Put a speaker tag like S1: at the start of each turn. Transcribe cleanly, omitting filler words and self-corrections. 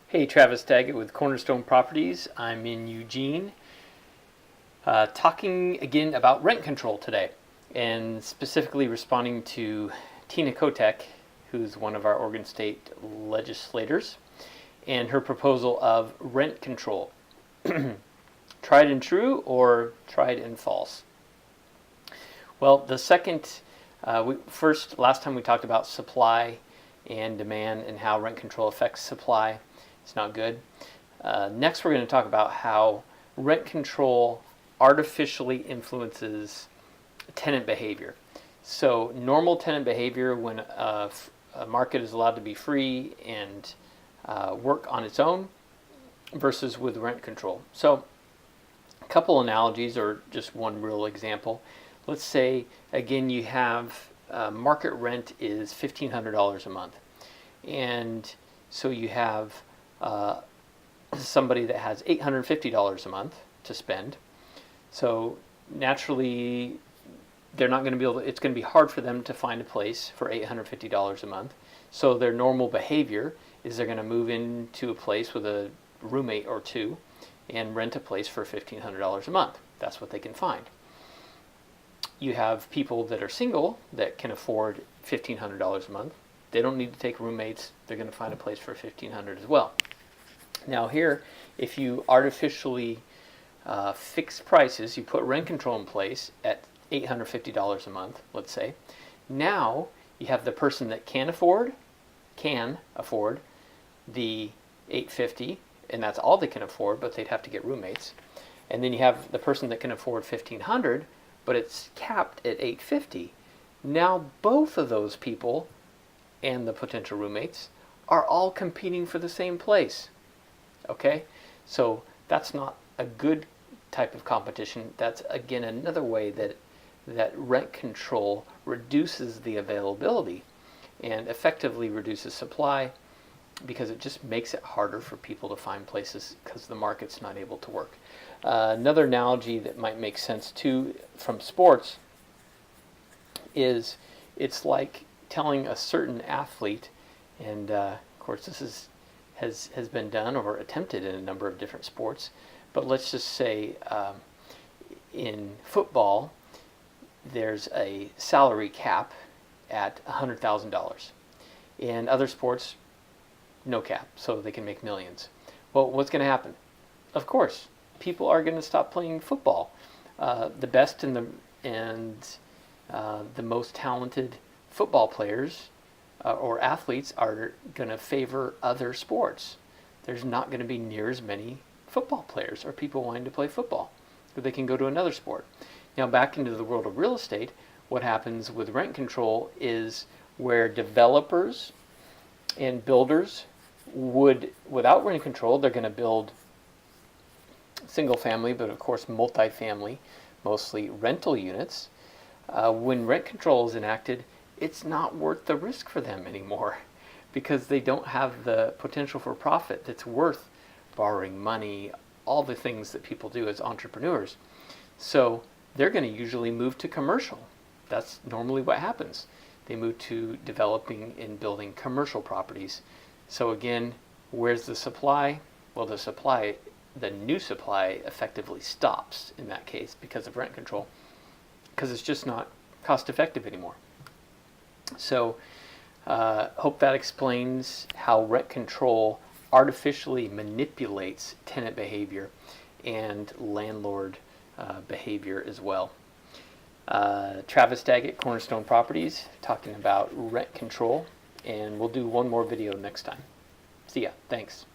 S1: Hey, Travis Daggett with Cornerstone Properties. I'm in Eugene, talking again about rent control today, and specifically responding to Tina Kotek, who's one of our Oregon State legislators, and her proposal of rent control. Tried and true or tried and false? Well, the second, last time we talked about supply and demand and how rent control affects supply. It's not good. Next, we're going to talk about how rent control artificially influences tenant behavior. So normal tenant behavior when a market is allowed to be free and work on its own versus with rent control. So a couple analogies or just one real example. Let's say, again, you have market rent is $1,500 a month. And so you have somebody that has $850 a month to spend. So naturally, they're not going to be able to, it's going to be hard for them to find a place for $850 a month. So their normal behavior is they're going to move into a place with a roommate or two and rent a place for $1,500 a month. That's what they can find. You have people that are single that can afford $1,500 a month. They don't need to take roommates. They're going to find a place for $1,500 as well. Now here, if you artificially fix prices, you put rent control in place at $850 a month, let's say. Now you have the person that can afford the $850, and that's all they can afford, but they'd have to get roommates. And then you have the person that can afford $1,500, but it's capped at $850. Now both of those people and the potential roommates are all competing for the same place. Okay? So that's not a good type of competition. That's, again, another way that rent control reduces the availability and effectively reduces supply, because it just makes it harder for people to find places because the market's not able to work. Another analogy that might make sense too from sports is it's like telling a certain athlete, and of course this has been done or attempted in a number of different sports, but let's just say in football there's a salary cap at $100,000. In other sports, no cap, so they can make millions. Well, what's going to happen? Of course, people are going to stop playing football. The best and the most talented football players or athletes are going to favor other sports. There's not going to be near as many football players or people wanting to play football, so they can go to another sport. Now back into the world of real estate, what happens with rent control is where developers and builders would, without rent control, they're going to build single family, but of course multifamily, mostly rental units. When rent control is enacted, it's not worth the risk for them anymore because they don't have the potential for profit that's worth borrowing money, all the things that people do as entrepreneurs. So they're going to usually move to commercial. That's normally what happens. They move to developing and building commercial properties. So again, where's the supply? Well, the new supply effectively stops in that case because of rent control, because it's just not cost effective anymore. So hope that explains how rent control artificially manipulates tenant behavior and landlord behavior as well. Travis Daggett, Cornerstone Properties, talking about rent control, and we'll do one more video next time. See ya. Thanks.